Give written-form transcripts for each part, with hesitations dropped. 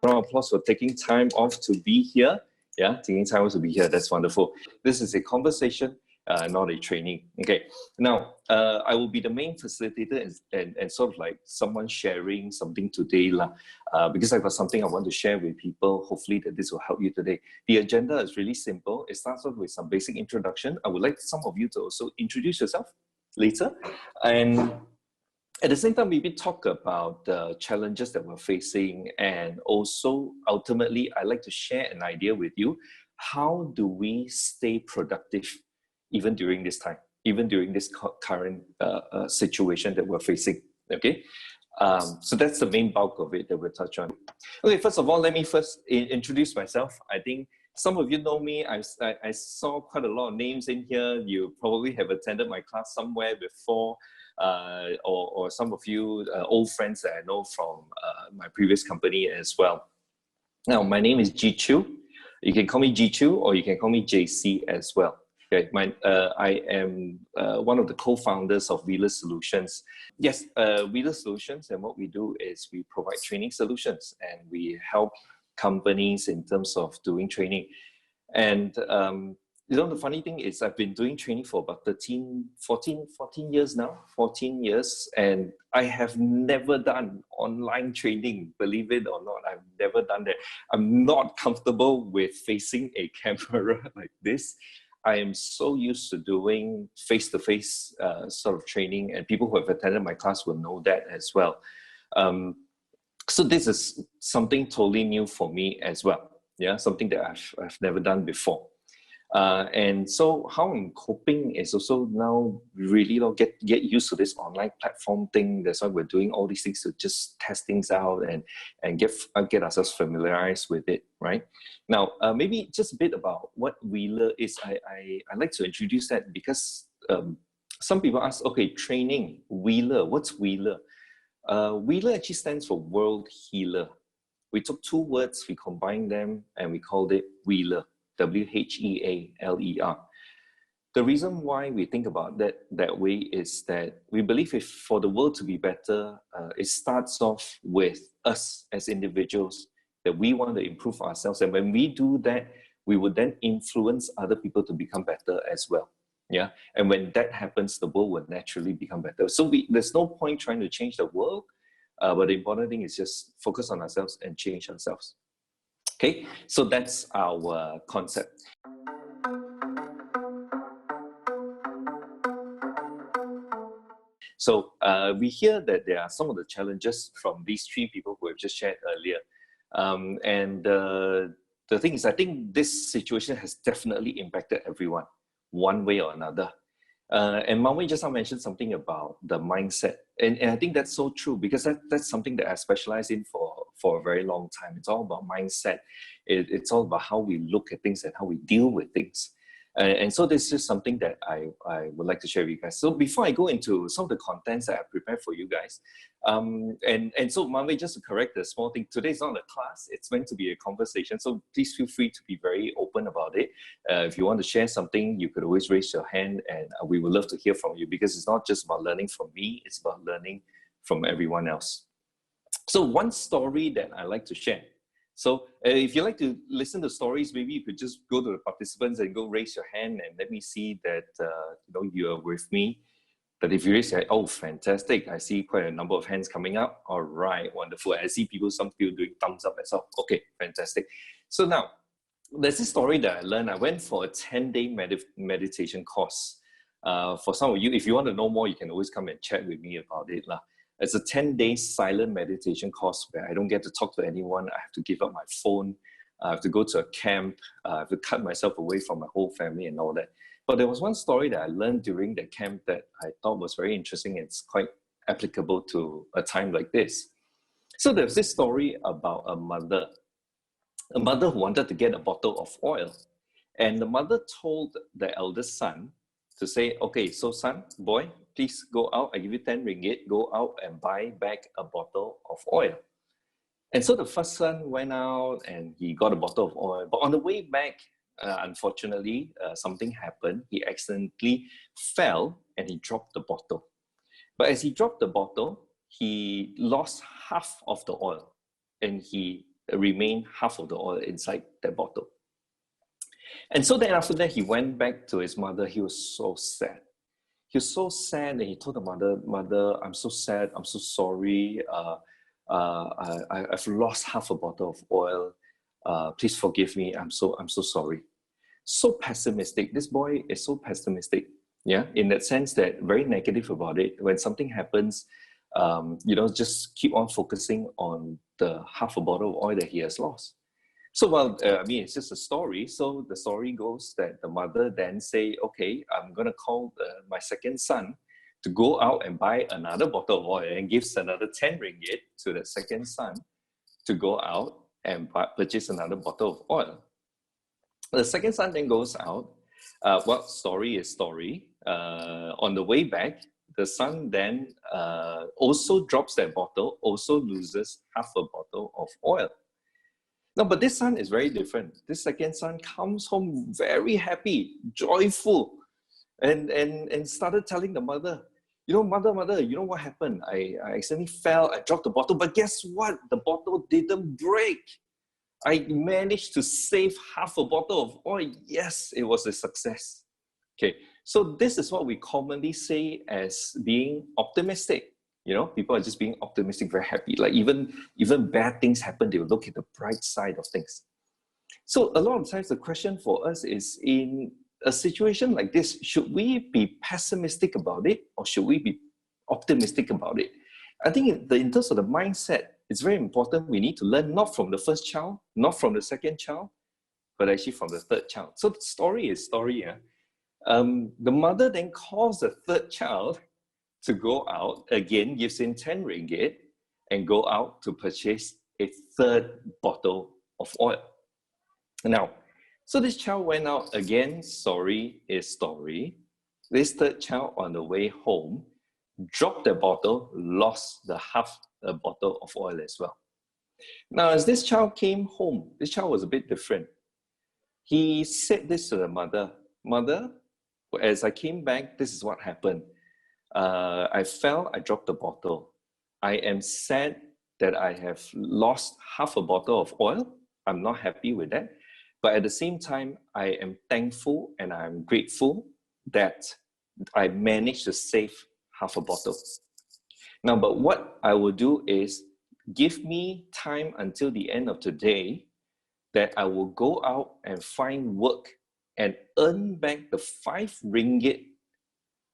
Round of applause for taking time off to be here. Yeah, taking time off to be here. That's wonderful. This is a conversation, not a training. Okay. Now, I will be the main facilitator and sort of like someone sharing something today, because I've got something I want to share with people. Hopefully that this will help you today. The agenda is really simple. It starts off with some basic introduction. I would like some of you to also introduce yourself later. And at the same time, maybe talk about the challenges that we're facing, and also ultimately, I'd like to share an idea with you. How do we stay productive even during this time, even during this current situation that we're facing? Okay, so that's the main bulk of it that we'll touch on. Okay, first of all, let me first introduce myself. I think some of you know me. I saw quite a lot of names in here. You probably have attended my class somewhere before. Or some of you old friends that I know from my previous company as well. Now, my name is Ji Chu. You can call me Ji Chu, or you can call me JC as well. Okay, I am one of the co-founders of Wheeler Solutions. Yes, Wheeler Solutions, and what we do is we provide training solutions, and we help companies in terms of doing training. And you know, the funny thing is I've been doing training for about 14 years now, 14 years, and I have never done online training, believe it or not. I've never done that. I'm not comfortable with facing a camera like this. I am so used to doing face-to-face sort of training, and people who have attended my class will know that as well. So this is something totally new for me as well. Yeah, something that I've never done before. And so how I'm coping is also now really get used to this online platform thing. That's why we're doing all these things to just test things out and get ourselves familiarized with it, right? Now, maybe just a bit about what Wheeler is. I like to introduce that because some people ask, okay, training, Wheeler, what's Wheeler? Wheeler actually stands for World Healer. We took two words, we combined them, and we called it Wheeler. Whealer. The reason why we think about that way is that we believe if for the world to be better, it starts off with us as individuals, that we want to improve ourselves. And when we do that, we would then influence other people to become better as well. Yeah. And when that happens, the world will naturally become better. So there's no point trying to change the world, but the important thing is just focus on ourselves and change ourselves. Okay, so that's our concept. So we hear that there are some of the challenges from these three people who have just shared earlier. And the thing is, I think this situation has definitely impacted everyone, one way or another. And Maui just now mentioned something about the mindset. And I think that's so true, because that's something that I specialize in for a very long time. It's all about mindset. It's all about how we look at things and how we deal with things. And so this is something that I would like to share with you guys. So before I go into some of the contents that I prepared for you guys, and so Maui, just to correct the small thing, today's not a class, it's meant to be a conversation. So please feel free to be very open about it. If you want to share something, you could always raise your hand, and we would love to hear from you, because it's not just about learning from me, it's about learning from everyone else. So one story that I like to share. So if you like to listen to stories, maybe you could just go to the participants and go raise your hand and let me see that you are with me. But if you raise your hand, oh, fantastic. I see quite a number of hands coming up. All right, wonderful. I see some people doing thumbs up as well. Okay, fantastic. So now, there's this story that I learned. I went for a 10-day meditation course. For some of you, if you want to know more, you can always come and chat with me about it. It's a 10-day silent meditation course where I don't get to talk to anyone. I have to give up my phone. I have to go to a camp. I have to cut myself away from my whole family and all that. But there was one story that I learned during the camp that I thought was very interesting. It's quite applicable to a time like this. So there's this story about a mother who wanted to get a bottle of oil. And the mother told the eldest son to say, okay, so son, boy, please go out. I give you 10 ringgit. Go out and buy back a bottle of oil. And so the first son went out and he got a bottle of oil. But on the way back, unfortunately, something happened. He accidentally fell and he dropped the bottle. But as he dropped the bottle, he lost half of the oil, and he remained half of the oil inside that bottle. And so then after that, he went back to his mother. He was so sad. He was so sad, and he told the mother, "Mother, I'm so sad. I'm so sorry. I've lost half a bottle of oil. Please forgive me. I'm so sorry." So pessimistic. This boy is so pessimistic. Yeah, in that sense, that very negative about it. When something happens, just keep on focusing on the half a bottle of oil that he has lost. So, well, it's just a story. So the story goes that the mother then say, "Okay, I'm going to call my second son to go out and buy another bottle of oil," and gives another 10 ringgit to the second son to go out and purchase another bottle of oil. The second son then goes out. Story is story. On the way back, the son then also drops that bottle, also loses half a bottle of oil. No, but this son is very different. This second son comes home very happy, joyful, and started telling the mother, "Mother, you know what happened? I accidentally fell, I dropped the bottle, but guess what? The bottle didn't break. I managed to save half a bottle of oil. Yes, it was a success." Okay, so this is what we commonly say as being optimistic. People are just being optimistic, very happy. Like even bad things happen, they will look at the bright side of things. So a lot of times the question for us is, in a situation like this, should we be pessimistic about it, or should we be optimistic about it? I think in terms of the mindset, it's very important. We need to learn not from the first child, not from the second child, but actually from the third child. So the story is story. Yeah? The mother then calls the third child to go out, again gives him 10 ringgit, and go out to purchase a third bottle of oil. Now, so this child went out again, story is story. This third child on the way home dropped the bottle, lost the half a bottle of oil as well. Now, as this child came home, this child was a bit different. He said this to the mother, "Mother, as I came back, this is what happened. I fell, I dropped the bottle. I am sad that I have lost half a bottle of oil. I'm not happy with that. But at the same time, I am thankful and I'm grateful that I managed to save half a bottle. Now, but what I will do is give me time until the end of today that I will go out and find work and earn back the 5 ringgit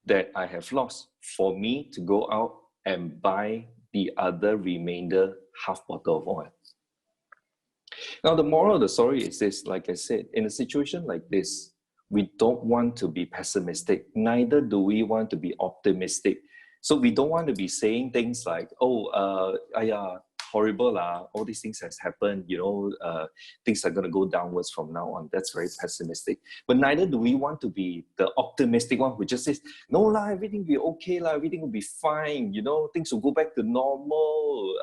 that I have lost for me to go out and buy the other remainder half bottle of oil." Now, the moral of the story is this: like I said, in a situation like this, we don't want to be pessimistic, neither do we want to be optimistic. So we don't want to be saying things like, horrible, all these things has happened, things are going to go downwards from now on. That's very pessimistic. But neither do we want to be the optimistic one who just says, "No, everything will be okay, everything will be fine, things will go back to normal.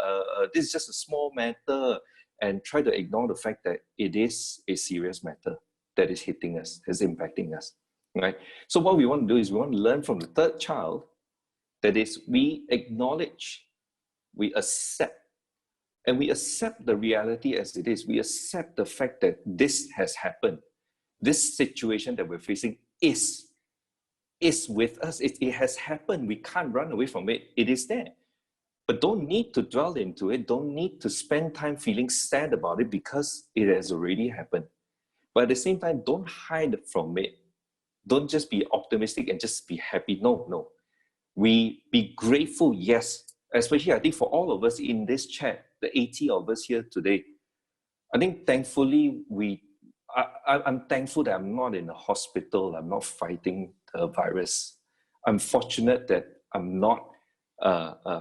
This is just a small matter," and try to ignore the fact that it is a serious matter that is hitting us, is impacting us, right? So what we want to do is we want to learn from the third child. That is, we acknowledge, we accept, and we accept the reality as it is. We accept the fact that this has happened. This situation that we're facing is with us. It has happened. We can't run away from it. It is there. But don't need to dwell into it. Don't need to spend time feeling sad about it, because it has already happened. But at the same time, don't hide from it. Don't just be optimistic and just be happy. No. We be grateful, yes. Especially, I think, for all of us in this chat, the 80 of us here today, I think thankfully I'm thankful that I'm not in a hospital. I'm not fighting the virus. I'm fortunate that I'm not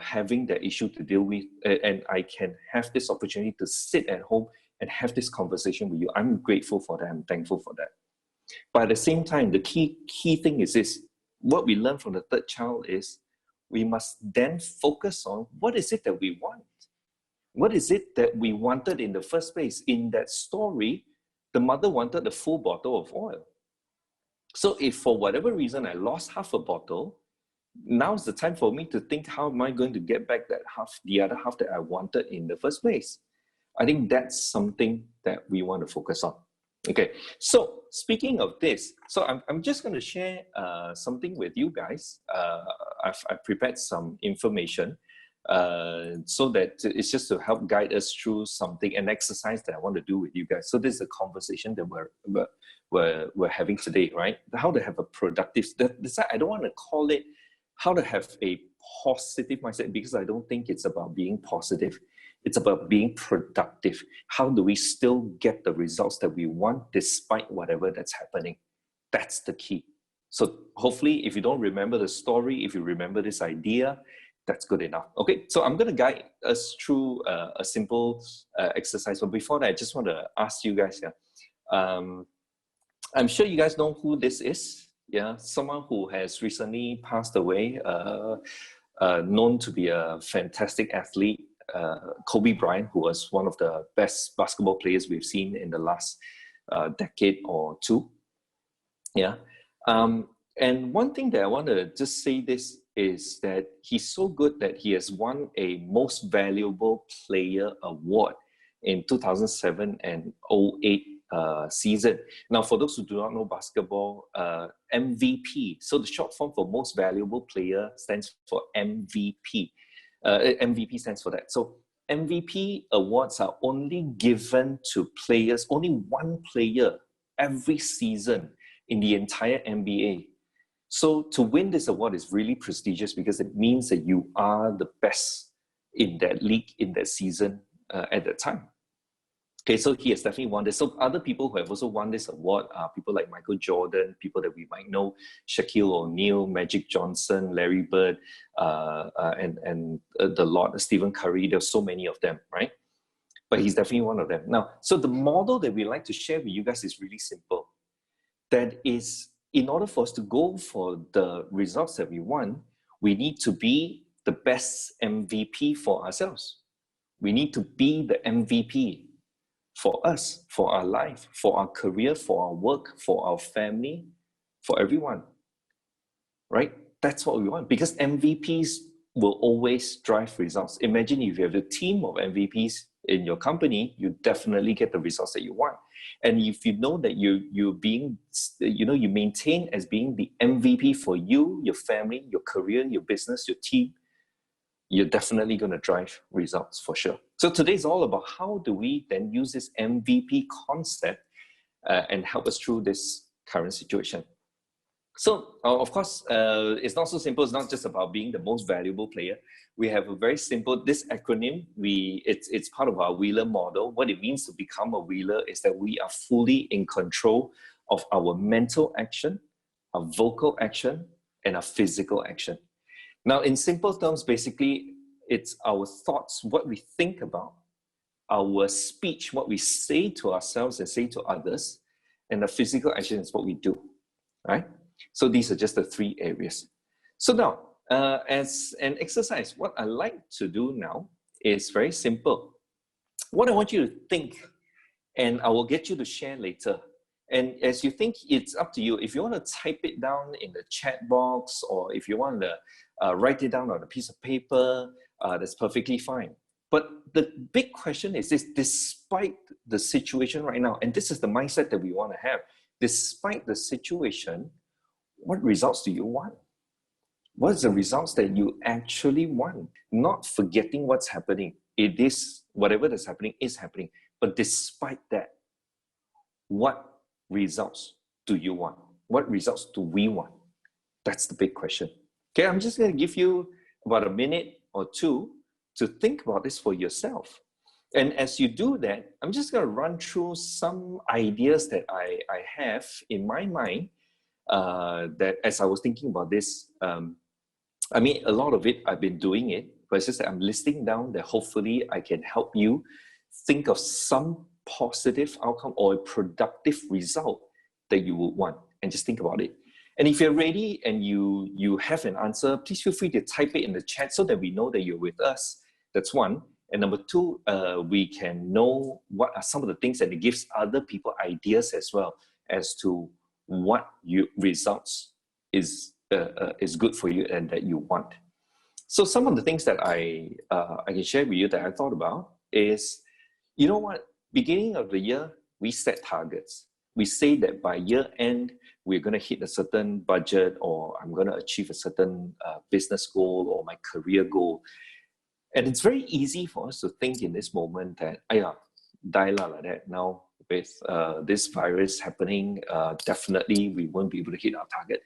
having that issue to deal with, and I can have this opportunity to sit at home and have this conversation with you. I'm grateful for that. I'm thankful for that. But at the same time, the key thing is this: what we learn from the third child is we must then focus on what is it that we want. What is it that we wanted in the first place? In that story, the mother wanted a full bottle of oil. So if for whatever reason I lost half a bottle, now's the time for me to think, how am I going to get back that half, the other half that I wanted in the first place? I think that's something that we want to focus on. Okay, so speaking of this, so I'm just going to share something with you guys. I've prepared some information so that it's just to help guide us through something, an exercise that I want to do with you guys. So this is a conversation that we're having today, right? How to have a productive, I don't want to call it how to have a positive mindset, because I don't think it's about being positive. It's about being productive. How do we still get the results that we want despite whatever that's happening? That's the key. So hopefully, if you don't remember the story, if you remember this idea, that's good enough. Okay, so I'm going to guide us through a simple exercise. But before that, I just want to ask you guys, I'm sure you guys know who this is. Yeah, someone who has recently passed away, known to be a fantastic athlete, Kobe Bryant, who was one of the best basketball players we've seen in the last decade or two. Yeah, and one thing that I want to just say this is that he's so good that he has won a Most Valuable Player award in 2007 and 08 season. Now, for those who do not know basketball, MVP, so the short form for Most Valuable Player stands for MVP. MVP stands for that. So MVP awards are only given to players, only one player every season in the entire NBA. So to win this award is really prestigious because it means that you are the best in that league, in that season at that time. Okay, so he has definitely won this. So other people who have also won this award are people like Michael Jordan, people that we might know, Shaquille O'Neal, Magic Johnson, Larry Bird, and the Lord, Stephen Curry. There's so many of them, right? But he's definitely one of them. Now, so the model that we like to share with you guys is really simple. That is, in order for us to go for the results that we want, we need to be the best MVP for ourselves. We need to be the MVP for us, for our life, for our career, for our work, for our family, for everyone, right? That's what we want, because MVPs will always drive results. Imagine if you have a team of MVPs in your company, you definitely get the results that you want. And if you know that you're being, you maintain as being the MVP for you, your family, your career, your business, your team, you're definitely going to drive results for sure. So today's all about how do we then use this MVP concept and help us through this current situation. So of course, it's not so simple. It's not just about being the most valuable player. We have a very simple, this acronym, it's part of our Wheeler model. What it means to become a Wheeler is that we are fully in control of our mental action, our vocal action, and our physical action. Now, in simple terms, basically, it's our thoughts, what we think about, our speech, what we say to ourselves and say to others, and the physical action is what we do, right? So these are just the three areas. So now, as an exercise, what I like to do now is very simple. What I want you to think, and I will get you to share later. And as you think, it's up to you. If you want to type it down in the chat box, or if you want to write it down on a piece of paper, that's perfectly fine. But the big question is this: despite the situation right now, and this is the mindset that we want to have, despite the situation, what results do you want? What is the results that you actually want? Not forgetting what's happening. It is, whatever that's happening is happening. But despite that, what results do you want? What results do we want? That's the big question. Okay, I'm just going to give you about a minute or two to think about this for yourself. And as you do that, I'm just going to run through some ideas that I have in my mind that as I was thinking about this, I mean, a lot of it, I've been doing it, but it's just that I'm listing down that hopefully I can help you think of some positive outcome or a productive result that you would want, and just think about it. And if you're ready and you have an answer, please feel free to type it in the chat so that we know that you're with us. That's one. And number two, we can know what are some of the things that it gives other people ideas as well as to what results is is good for you and that you want. So some of the things that I can share with you that I thought about is, you know what, beginning of the year, we set targets. We say that by year end, we're going to hit a certain budget, or I'm going to achieve a certain business goal or my career goal. And it's very easy for us to think in this moment that, die la like that. Now with this virus happening, definitely we won't be able to hit our target.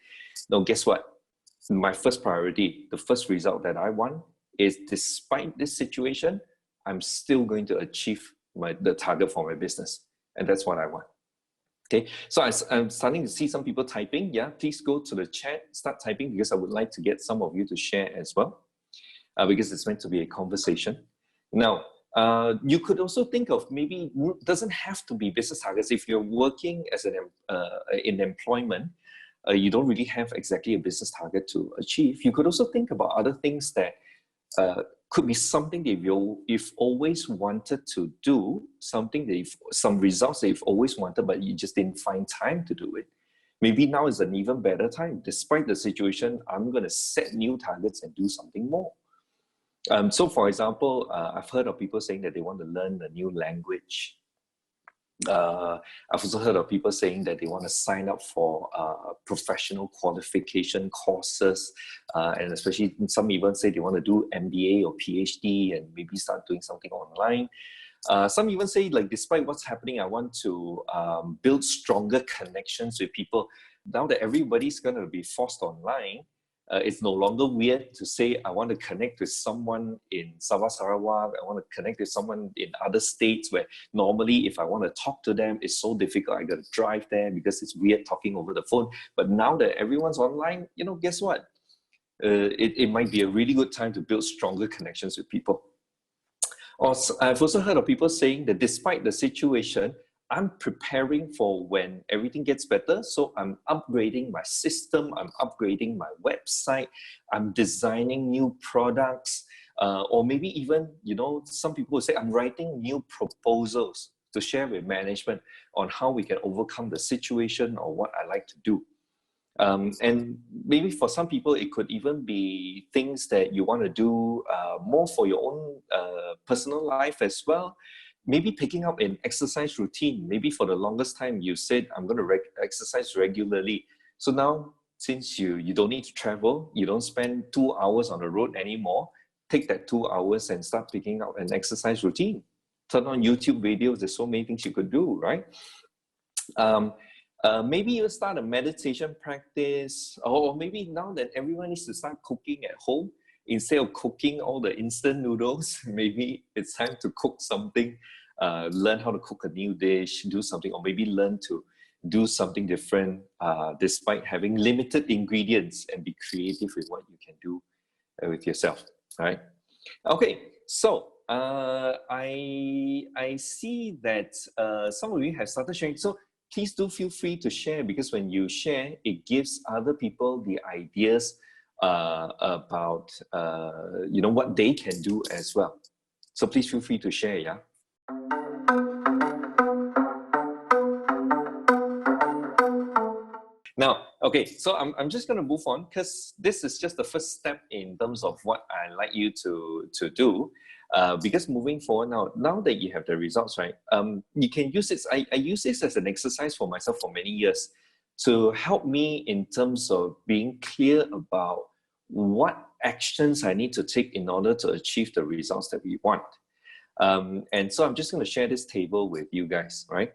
Now, guess what? My first priority, the first result that I want is, despite this situation, I'm still going to achieve the target for my business. And that's what I want. Okay, so I'm starting to see some people typing. Yeah, please go to the chat, start typing, because I would like to get some of you to share as well, because it's meant to be a conversation. Now, you could also think of, maybe it doesn't have to be business targets. If you're working as in employment, you don't really have exactly a business target to achieve. You could also think about other things that could be something that you've always wanted to do, something that some results that you've always wanted, but you just didn't find time to do it. Maybe now is an even better time. Despite the situation, I'm going to set new targets and do something more. So for example, I've heard of people saying that they want to learn a new language. I've also heard of people saying that they want to sign up for professional qualification courses, and especially some even say they want to do MBA or PhD and maybe start doing something online. Some even say, like, despite what's happening, I want to build stronger connections with people. Now that everybody's going to be forced online, it's no longer weird to say, I want to connect with someone in Sabah, Sarawak. I want to connect with someone in other states where normally if I want to talk to them, it's so difficult. I got to drive there because it's weird talking over the phone. But now that everyone's online, guess what? It might be a really good time to build stronger connections with people. Also, I've also heard of people saying that despite the situation, I'm preparing for when everything gets better. So I'm upgrading my system, I'm upgrading my website, I'm designing new products, or maybe even, some people will say, I'm writing new proposals to share with management on how we can overcome the situation or what I like to do. And maybe for some people, it could even be things that you want to do more for your own personal life as well. Maybe picking up an exercise routine. Maybe for the longest time you said, I'm going to exercise regularly. So now, since you don't need to travel, you don't spend 2 hours on the road anymore, take that 2 hours and start picking up an exercise routine. Turn on YouTube videos. There's so many things you could do, right? Maybe you start a meditation practice, or maybe now that everyone needs to start cooking at home, instead of cooking all the instant noodles, maybe it's time to cook something, learn how to cook a new dish, do something, or maybe learn to do something different despite having limited ingredients, and be creative with what you can do with yourself, right? Okay, so I see that some of you have started sharing. So please do feel free to share, because when you share, it gives other people the ideas about what they can do as well. So please feel free to share, yeah. Now, okay, so I'm just going to move on, because this is just the first step in terms of what I like you to do. Because moving forward now that you have the results, right, you can use this. I use this as an exercise for myself for many years to help me in terms of being clear about what actions I need to take in order to achieve the results that we want. And so I'm just going to share this table with you guys, right?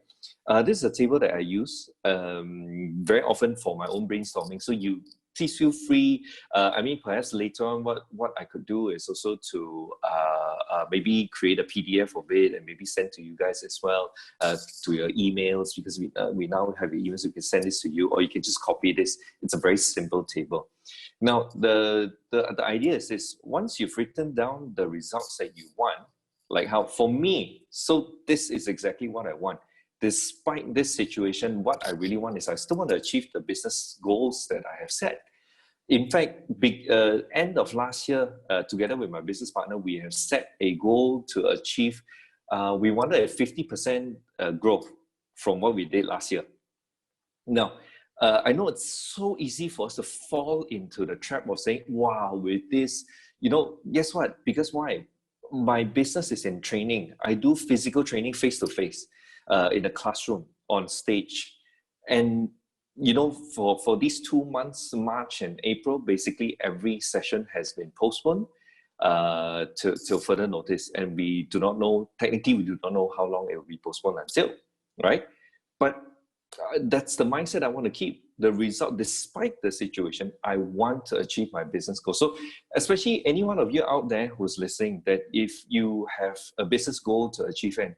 This is a table that I use very often for my own brainstorming. So you please feel free. I mean, perhaps later on, what I could do is also to maybe create a PDF of it and maybe send to you guys as well, to your emails, because we now have your emails. We can send this to you, or you can just copy this. It's a very simple table. Now, the idea is this: once you've written down the results that you want, like how for me, so this is exactly what I want. Despite this situation, what I really want is I still want to achieve the business goals that I have set. In fact, end of last year, together with my business partner, we have set a goal to achieve, we wanted a 50% growth from what we did last year. Now, I know it's so easy for us to fall into the trap of saying, wow, with this, guess what? Because why? My business is in training. I do physical training face to face in the classroom, on stage. And, for these 2 months, March and April, basically every session has been postponed to further notice. And we do not know, technically, we do not know how long it will be postponed until, right? But that's the mindset I want to keep. The result, despite the situation, I want to achieve my business goal. So especially any one of you out there who's listening, that if you have a business goal to achieve, and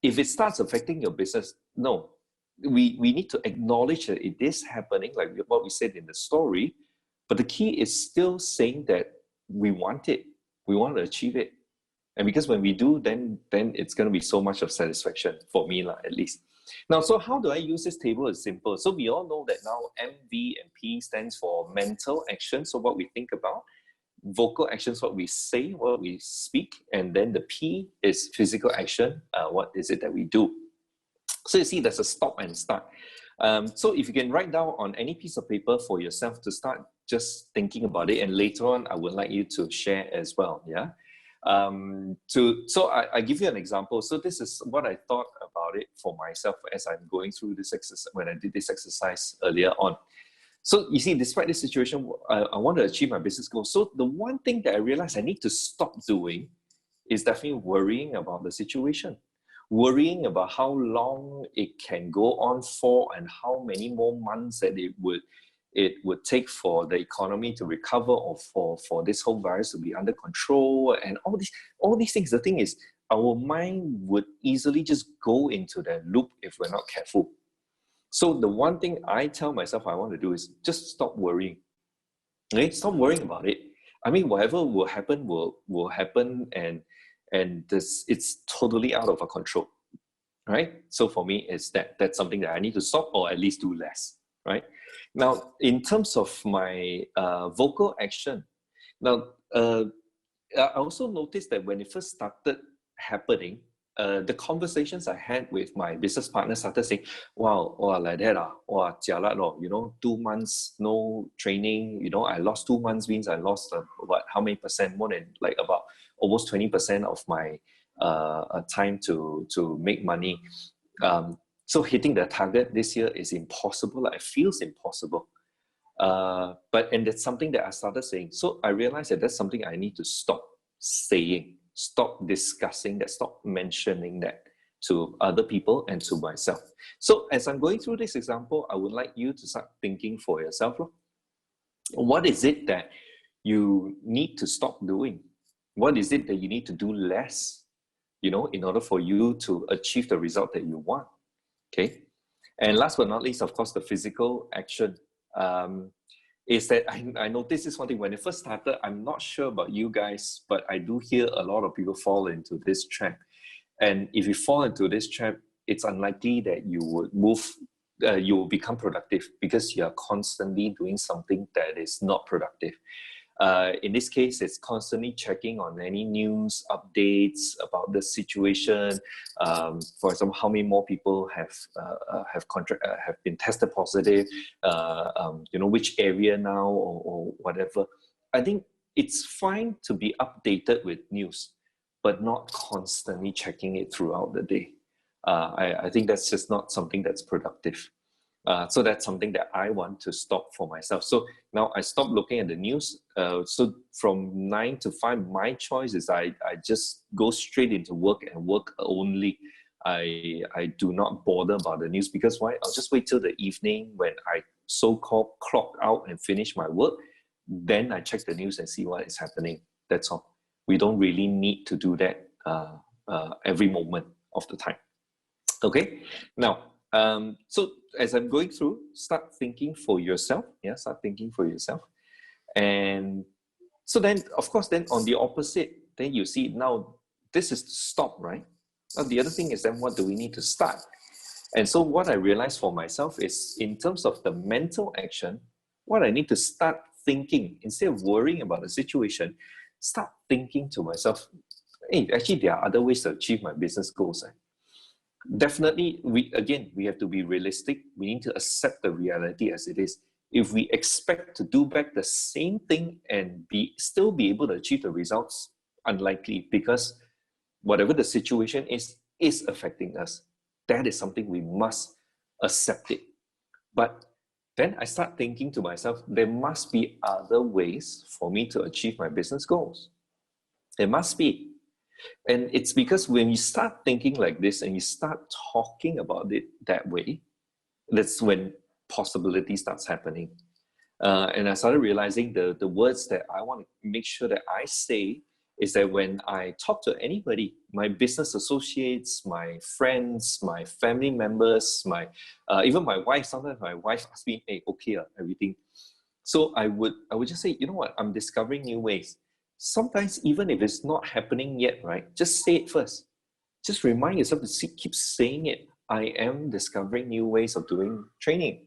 if it starts affecting your business, no, we need to acknowledge that it is happening, like what we said in the story. But the key is still saying that we want it, we want to achieve it. And because when we do, then it's going to be so much of satisfaction for me, at least. Now, so how do I use this table? It's simple. So we all know that now MV and P stands for mental action. So what we think about, vocal actions, what we say, what we speak, and then the P is physical action. What is it that we do? So you see, there's a stop and start. So if you can write down on any piece of paper for yourself to start just thinking about it, and later on, I would like you to share as well. Yeah. So I give you an example. So this is what I thought about it for myself as I'm going through this exercise, when I did this exercise earlier on. So you see, despite this situation, I want to achieve my business goal. So the one thing that I realized I need to stop doing is definitely worrying about the situation, worrying about how long it can go on for and how many more months that it would take for the economy to recover, or for this whole virus to be under control, and all these things. The thing is, our mind would easily just go into that loop if we're not careful. So the one thing I tell myself I want to do is just stop worrying. Okay? Stop worrying about it. I mean, whatever will happen will happen, and it's totally out of our control, right? So for me, that's something that I need to stop, or at least do less, right? Now, in terms of my vocal action, now I also noticed that when it first started happening, the conversations I had with my business partner started saying, wow, like that, jialat, 2 months no training, I lost 2 months means I lost how many percent, more than like about almost 20% of my time to make money. So hitting the target this year is impossible. It feels impossible. And that's something that I started saying. So I realized that that's something I need to stop saying, stop discussing that, stop mentioning that to other people and to myself. So as I'm going through this example, I would like you to start thinking for yourself. What is it that you need to stop doing? What is it that you need to do less, in order for you to achieve the result that you want? Okay. And last but not least, of course, the physical action is that I noticed this one thing. When it first started, I'm not sure about you guys, but I do hear a lot of people fall into this trap. And if you fall into this trap, it's unlikely that you would you will become productive, because you're constantly doing something that is not productive. In this case, it's constantly checking on any news updates about the situation. For example, how many more people have been tested positive? Which area now, or whatever. I think it's fine to be updated with news, but not constantly checking it throughout the day. I think that's just not something that's productive. So that's something that I want to stop for myself. So now I stop looking at the news. So from 9 to 5, my choice is I just go straight into work and work only. I do not bother about the news, because why? I'll just wait till the evening when I so-called clock out and finish my work. Then I check the news and see what is happening. That's all. We don't really need to do that every moment of the time. Okay. Now, so as I'm going through, start thinking for yourself. Yeah, start thinking for yourself. And so then, of course, then on the opposite, then you see now this is to stop, right? Now the other thing is, then what do we need to start? And so what I realized for myself is, in terms of the mental action, what I need to start thinking, instead of worrying about the situation, start thinking to myself, hey, actually there are other ways to achieve my business goals. definitely, we have to be realistic. We need to accept the reality as it is. If we expect to do back the same thing and still be able to achieve the results, unlikely, because whatever the situation is affecting us. That is something we must accept it. But then I start thinking to myself, there must be other ways for me to achieve my business goals. There must be. And it's because when you start thinking like this and you start talking about it that way, that's when possibility starts happening. And I started realizing the words that I want to make sure that I say is that when I talk to anybody, my business associates, my friends, my family members, even my wife, sometimes my wife asks me, hey, okay, everything. So I would just say, you know what, I'm discovering new ways. Sometimes even if it's not happening yet, right, just say it first. Just remind yourself to keep saying it. I am discovering new ways of doing training.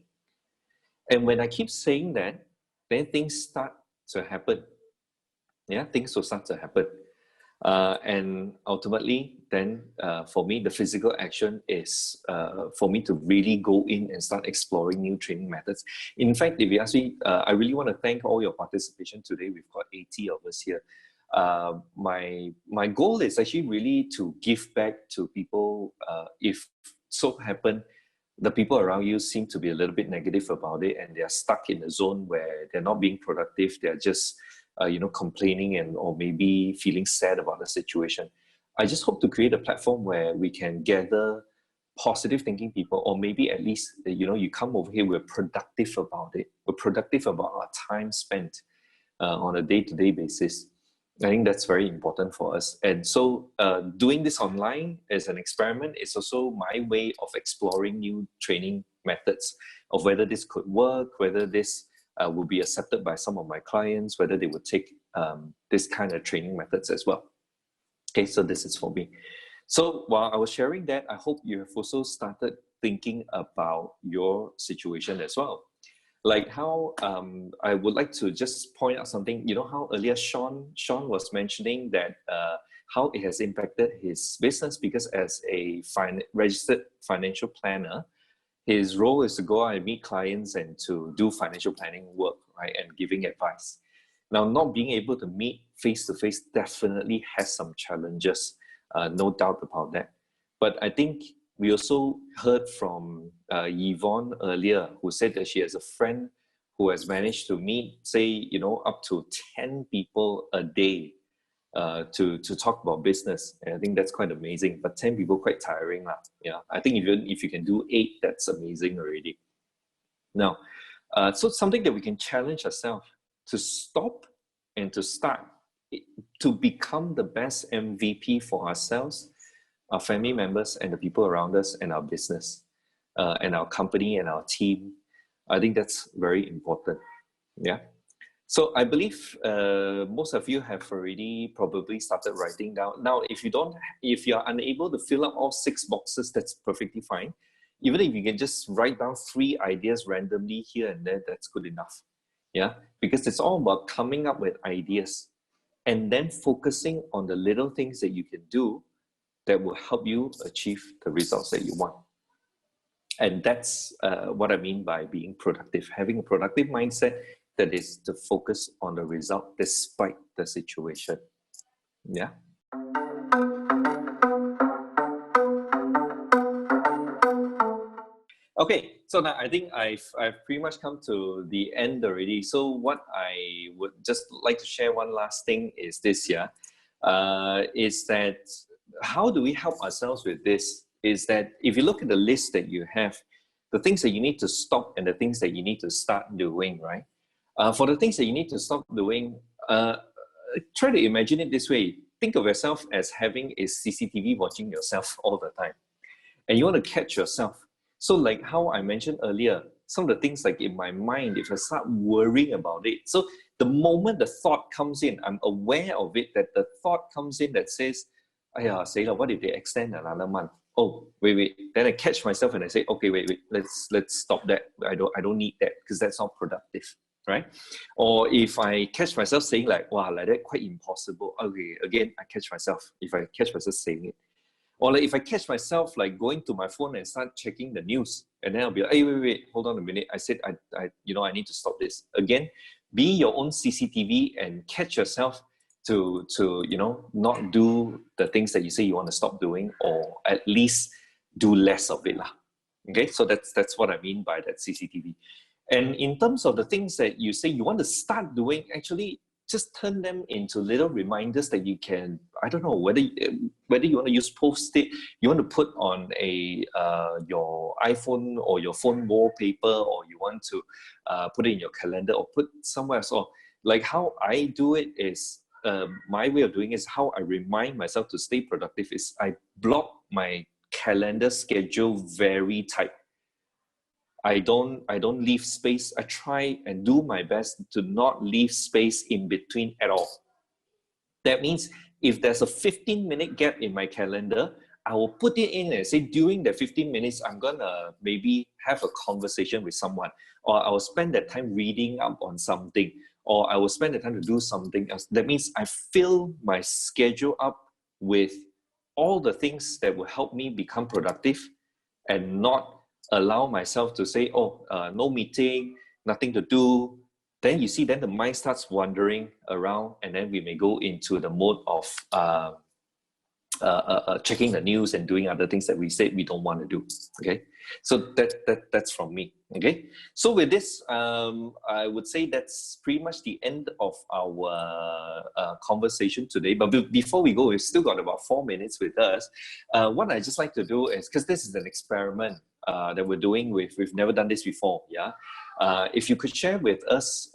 And when I keep saying that, then things start to happen. Yeah, things will start to happen. And ultimately, then for me, the physical action is for me to really go in and start exploring new training methods. In fact, if you ask me, I really want to thank all your participation today. We've got 80 of us here. My goal is actually really to give back to people. If so happen, the people around you seem to be a little bit negative about it, and they're stuck in a zone where they're not being productive. They're just complaining or maybe feeling sad about the situation. I just hope to create a platform where we can gather positive thinking people, or maybe at least, you come over here, we're productive about it. We're productive about our time spent on a day-to-day basis. I think that's very important for us. And so doing this online as an experiment is also my way of exploring new training methods of whether this could work, whether this will be accepted by some of my clients, whether they would take this kind of training methods as well. Okay, so this is for me. So while I was sharing that, I hope you have also started thinking about your situation as well. Like how I would like to just point out something, how earlier Sean was mentioning that how it has impacted his business, because as a registered financial planner, his role is to go out and meet clients and to do financial planning work, right, and giving advice. Now, not being able to meet face-to-face definitely has some challenges, no doubt about that. But I think we also heard from Yvonne earlier, who said that she has a friend who has managed to meet, say, up to 10 people a day to talk about business. And I think that's quite amazing, but 10 people quite tiring. Yeah, I think if you can do 8, that's amazing already. Now, so something that we can challenge ourselves to stop and to start, to become the best MVP for ourselves, our family members, and the people around us, and our business, and our company, and our team. I think that's very important. Yeah. So I believe most of you have already probably started writing down. Now, if you're unable to fill up all 6 boxes, that's perfectly fine. Even if you can just write down 3 ideas randomly here and there, that's good enough. Yeah, because it's all about coming up with ideas and then focusing on the little things that you can do that will help you achieve the results that you want. And that's what I mean by being productive, having a productive mindset that is to focus on the result despite the situation. Yeah. Okay, so now I think I've pretty much come to the end already. So what I would just like to share one last thing is this, is that how do we help ourselves with this? Is that if you look at the list that you have, the things that you need to stop and the things that you need to start doing, right? For the things that you need to stop doing, try to imagine it this way. Think of yourself as having a CCTV watching yourself all the time. And you want to catch yourself. So like how I mentioned earlier, some of the things like in my mind, if I start worrying about it, so the moment the thought comes in, I'm aware of it, that the thought comes in that says, "Ayah, what if they extend another month? Oh, wait. Then I catch myself and I say, okay, wait, let's stop that. I don't need that because that's not productive, right? Or if I catch myself saying like, wow, like that quite impossible. Okay, again, I catch myself if I catch myself saying it. Or like if I catch myself like going to my phone and start checking the news, and then I'll be like, hey, wait, hold on a minute. I said, I need to stop this. Again, be your own CCTV and catch yourself to not do the things that you say you want to stop doing, or at least do less of it lah. Okay, so that's what I mean by that CCTV. And in terms of the things that you say you want to start doing, actually just turn them into little reminders that you can, I don't know, whether you want to use Post-it, you want to put on your iPhone or your phone wallpaper, or you want to put it in your calendar or put somewhere else. Or like how I do it is, my way of doing is how I remind myself to stay productive is I block my calendar schedule very tight. I don't leave space. I try and do my best to not leave space in between at all. That means if there's a 15-minute gap in my calendar, I will put it in and say during the 15 minutes, I'm gonna maybe have a conversation with someone, or I will spend that time reading up on something, or I will spend the time to do something else. That means I fill my schedule up with all the things that will help me become productive, and not allow myself to say, no meeting, nothing to do. Then you see, then the mind starts wandering around, and then we may go into the mode of checking the news and doing other things that we said we don't want to do. Okay, so that's from me. Okay, so with this, I would say that's pretty much the end of our conversation today. But before we go, we've still got about 4 minutes with us. What I just like to do is, because this is an experiment that we're doing we've never done this before. Yeah, if you could share with us,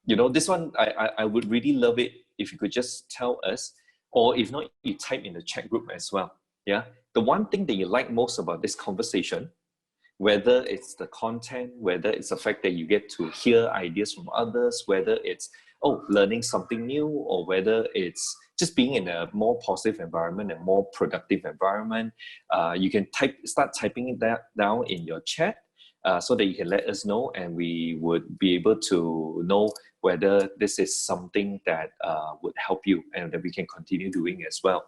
this one, I would really love it if you could just tell us, or if not, you type in the chat group as well. Yeah, the one thing that you like most about this conversation, whether it's the content, whether it's the fact that you get to hear ideas from others, whether it's learning something new, or whether it's just being in a more positive environment and more productive environment, you can start typing it down in your chat, so that you can let us know, and we would be able to know whether this is something that would help you and that we can continue doing as well.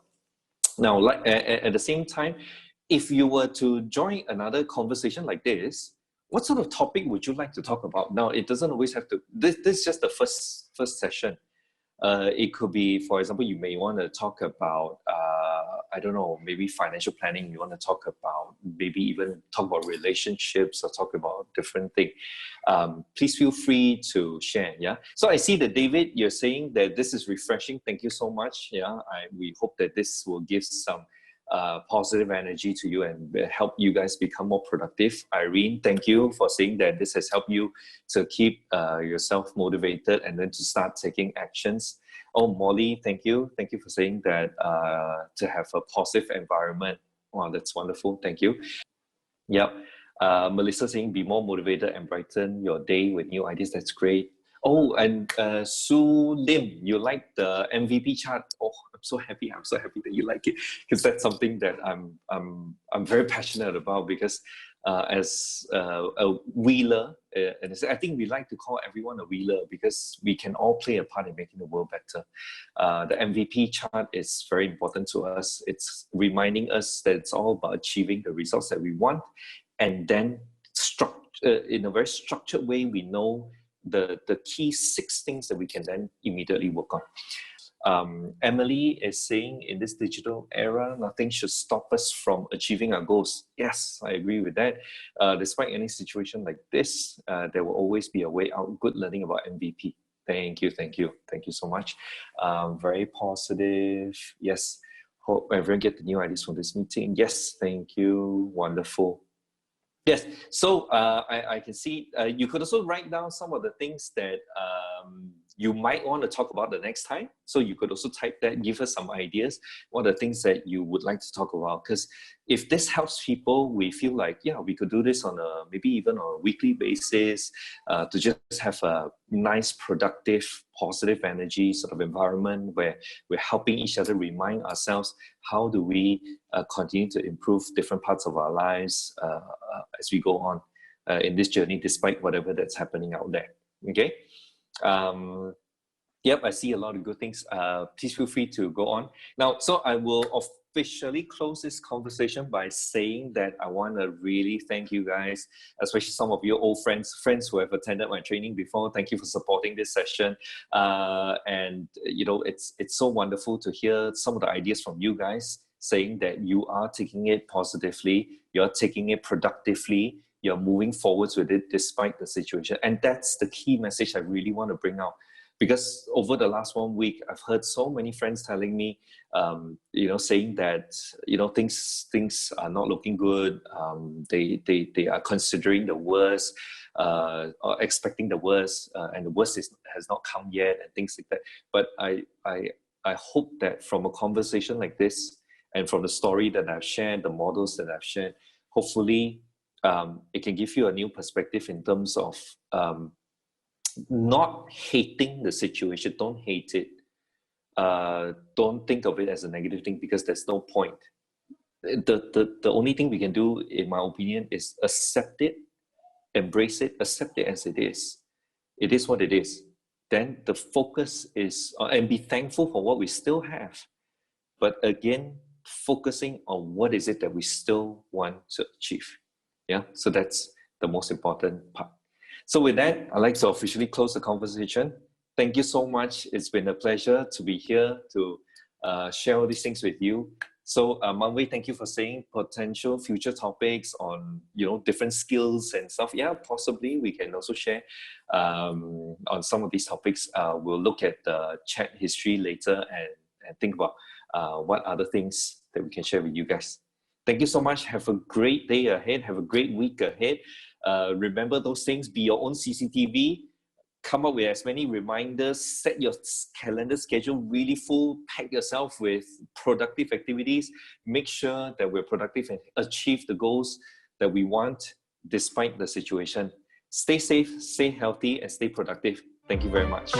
Now, like at the same time, if you were to join another conversation like this, what sort of topic would you like to talk about? Now, it doesn't always have to, this is just the first session. It could be, for example, you may want to talk about, I don't know, maybe financial planning. You want to talk about, maybe even talk about relationships, or talk about different things. Please feel free to share. Yeah. So I see that David, you're saying that this is refreshing. Thank you so much. Yeah. We hope that this will give some positive energy to you and help you guys become more productive. Irene, thank you for saying that this has helped you to keep yourself motivated and then to start taking actions. Oh, Molly, thank you. Thank you for saying that to have a positive environment. Wow, that's wonderful. Thank you. Yep. Melissa saying be more motivated and brighten your day with new ideas. That's great. Oh, and Sue Lim, you like the MVP chart. Oh, I'm so happy. I'm so happy that you like it, because that's something that I'm very passionate about, because as a wheeler, and I think we like to call everyone a wheeler because we can all play a part in making the world better. The MVP chart is very important to us. It's reminding us that it's all about achieving the results that we want, and then in a very structured way, we know the key 6 things that we can then immediately work on. Emily is saying, in this digital era, nothing should stop us from achieving our goals. Yes, I agree with that. Despite any situation like this, there will always be a way out. Good learning about MVP. Thank you so much. Very positive. Yes, hope everyone get the new ideas from this meeting. Yes, thank you. Wonderful. Yes, so I can see you could also write down some of the things that you might want to talk about the next time. So you could also type that, give us some ideas. What are the things that you would like to talk about? Because if this helps people, we feel like, yeah, we could do this on maybe even on a weekly basis, to just have a nice, productive, positive energy sort of environment where we're helping each other remind ourselves, how do we continue to improve different parts of our lives as we go on in this journey, despite whatever that's happening out there. Okay. Yep, I see a lot of good things. Please feel free to go on. Now, so I will, officially close this conversation by saying that I want to really thank you guys, especially some of you old friends who have attended my training before. Thank you for supporting this session. And you know, it's so wonderful to hear some of the ideas from you guys, saying that you are taking it positively, you're taking it productively, you're moving forwards with it despite the situation. And that's the key message I really want to bring out. Because over the last 1 week, I've heard so many friends telling me, you know, saying that, you know, things are not looking good. They are considering the worst, or expecting the worst, and the worst has not come yet, and things like that. But I hope that from a conversation like this, and from the story that I've shared, the models that I've shared, hopefully it can give you a new perspective in terms of not hating the situation. Don't hate it. Don't think of it as a negative thing, because there's no point. The only thing we can do, in my opinion, is accept it, embrace it, accept it as it is. It is what it is. Then the focus is, and be thankful for what we still have. But again, focusing on what is it that we still want to achieve. Yeah, so that's the most important part. So with that, I'd like to officially close the conversation. Thank you so much. It's been a pleasure to be here to share all these things with you. So Manwei, thank you for saying potential future topics on, you know, different skills and stuff. Yeah, possibly we can also share on some of these topics. We'll look at the chat history later and think about what other things that we can share with you guys. Thank you so much. Have a great day ahead. Have a great week ahead. Remember those things. Be your own CCTV. Come up with as many reminders. Set your calendar schedule really full. Pack yourself with productive activities. Make sure that we're productive and achieve the goals that we want despite the situation. Stay safe, stay healthy, and stay productive. Thank you very much.